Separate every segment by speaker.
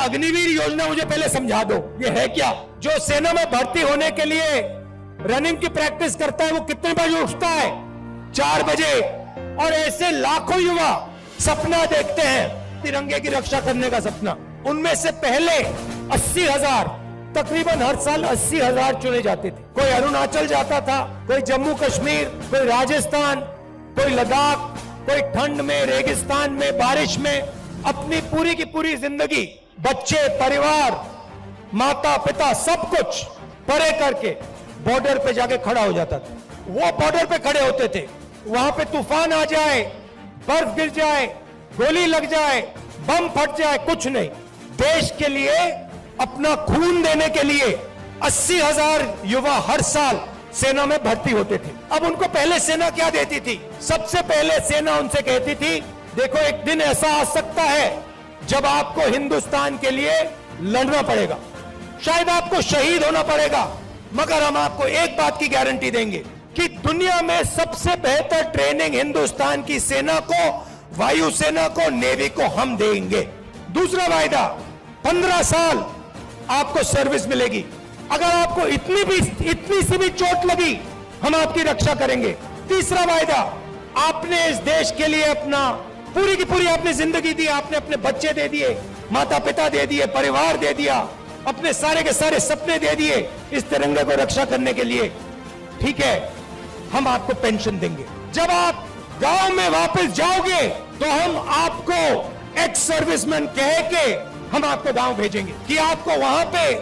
Speaker 1: अग्निवीर योजना मुझे पहले समझा दो, ये है क्या? जो सेना में भर्ती होने के लिए रनिंग की प्रैक्टिस करता है वो कितने बजे उठता है? 4 बजे। और ऐसे लाखों युवा सपना देखते हैं तिरंगे की रक्षा करने का सपना। उनमें से पहले 80,000, तकरीबन हर साल 80,000 चुने जाते थे। कोई अरुणाचल जाता था, कोई जम्मू कश्मीर, कोई राजस्थान, कोई लद्दाख, कोई ठंड में, रेगिस्तान में, बारिश में अपनी पूरी की पूरी जिंदगी बच्चे, परिवार, माता पिता सब कुछ परे करके बॉर्डर पे जाके खड़ा हो जाता था। वो बॉर्डर पे खड़े होते थे, वहां पे तूफान आ जाए, बर्फ गिर जाए, गोली लग जाए, बम फट जाए, कुछ नहीं, देश के लिए अपना खून देने के लिए 80,000 युवा हर साल सेना में भर्ती होते थे। अब उनको पहले सेना क्या देती थी? सबसे पहले सेना उनसे कहती थी, देखो एक दिन ऐसा आ सकता है जब आपको हिंदुस्तान के लिए लड़ना पड़ेगा, शायद आपको शहीद होना पड़ेगा, मगर हम आपको एक बात की गारंटी देंगे कि दुनिया में सबसे बेहतर ट्रेनिंग हिंदुस्तान की सेना को, वायुसेना को, नेवी को हम देंगे। दूसरा वायदा, 15 साल आपको सर्विस मिलेगी। अगर आपको इतनी सी भी चोट लगी, हम आपकी रक्षा करेंगे। तीसरा वायदा, आपने इस देश के लिए अपना पूरी की पूरी आपने जिंदगी दी, आपने अपने बच्चे दे दिए, माता पिता दे दिए, परिवार दे दिया, अपने सारे के सारे सपने दे दिए इस तिरंगे को रक्षा करने के लिए। ठीक है, हम आपको पेंशन देंगे। जब आप गांव में वापस जाओगे तो हम आपको एक्स सर्विसमैन कह के हम आपको गांव भेजेंगे कि आपको वहां पे,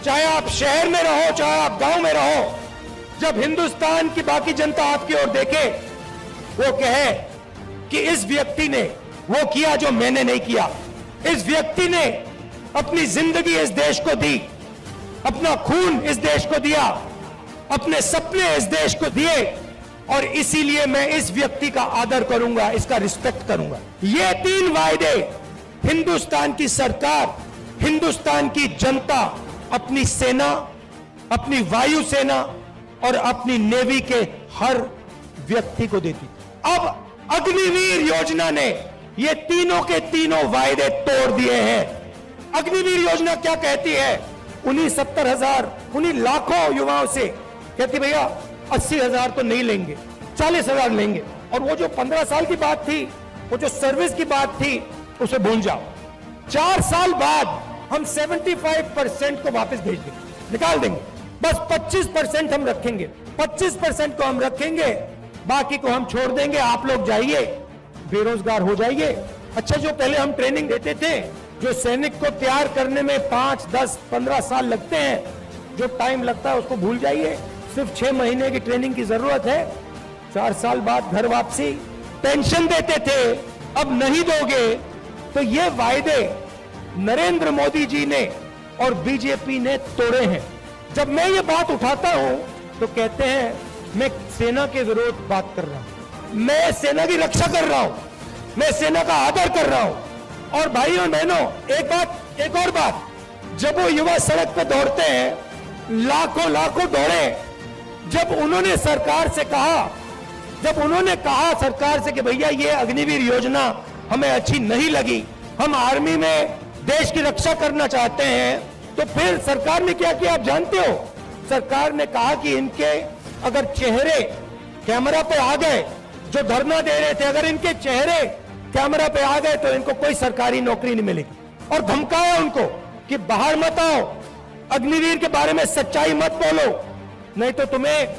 Speaker 1: चाहे आप शहर में रहो, चाहे आप गांव में रहो, जब हिंदुस्तान की बाकी जनता आपकी ओर देखे, वो कहे कि इस व्यक्ति ने वो किया जो मैंने नहीं किया, इस व्यक्ति ने अपनी जिंदगी इस देश को दी, अपना खून इस देश को दिया, अपने सपने इस देश को दिए, और इसीलिए मैं इस व्यक्ति का आदर करूंगा, इसका रिस्पेक्ट करूंगा। ये 3 वायदे हिंदुस्तान की सरकार, हिंदुस्तान की जनता अपनी सेना, अपनी वायुसेना और अपनी नेवी के हर व्यक्ति को देती। अब अग्निवीर योजना ने ये तीनों के तीनों वायदे तोड़ दिए हैं। अग्निवीर योजना क्या कहती है? उन्हीं 70,000, उन्हीं लाखों युवाओं से कहती भैया 80,000 तो नहीं लेंगे, 40,000 लेंगे, और वो जो 15 साल की बात थी, वो जो सर्विस की बात थी, उसे भूल जाओ। 4 साल बाद हम 75% को वापस भेज देंगे, निकाल देंगे, बस 25% हम रखेंगे, 25% को हम रखेंगे, बाकी को हम छोड़ देंगे। आप लोग जाइए, बेरोजगार हो जाइए। अच्छा, जो पहले हम ट्रेनिंग देते थे, जो सैनिक को तैयार करने में 5, 10, 15 साल लगते हैं, जो टाइम लगता है उसको भूल जाइए। सिर्फ 6 महीने की ट्रेनिंग की जरूरत है, 4 साल बाद घर वापसी। पेंशन देते थे, अब नहीं दोगे। तो ये वायदे नरेंद्र मोदी जी ने और बीजेपी ने तोड़े हैं। जब मैं ये बात उठाता हूं तो कहते हैं मैं सेना के विरोध बात कर रहा हूं, मैं सेना की रक्षा कर रहा हूं, मैं सेना का आदर कर रहा हूं। और भाइयों बहनों, एक और बात, जब वो युवा सड़क पे दौड़ते हैं, लाखों दौड़े, जब उन्होंने सरकार से कहा सरकार से कि भैया ये अग्निवीर योजना हमें अच्छी नहीं लगी, हम आर्मी में देश की रक्षा करना चाहते हैं, तो फिर सरकार ने क्या किया आप जानते हो? सरकार ने कहा कि इनके अगर चेहरे कैमरा पे आ गए, जो धरना दे रहे थे, अगर इनके चेहरे कैमरा पे आ गए तो इनको कोई सरकारी नौकरी नहीं मिलेगी। और धमकाया उनको कि बाहर मत आओ, अग्निवीर के बारे में सच्चाई मत बोलो, नहीं तो तुम्हें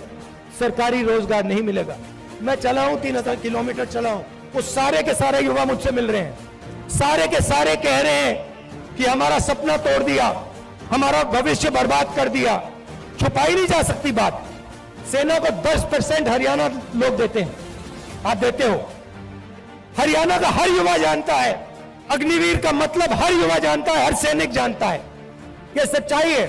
Speaker 1: सरकारी रोजगार नहीं मिलेगा। मैं चला हूं, 3000 किलोमीटर चला हूं, वो सारे के सारे युवा मुझसे मिल रहे हैं, सारे के सारे कह रहे हैं कि हमारा सपना तोड़ दिया, हमारा भविष्य बर्बाद कर दिया। छुपाई नहीं जा सकती बात। सेना को 10% हरियाणा लोग देते हैं, आप देते हो। हरियाणा का हर युवा जानता है, अग्निवीर का मतलब हर युवा जानता है, हर सैनिक जानता है, यह सच्चाई है।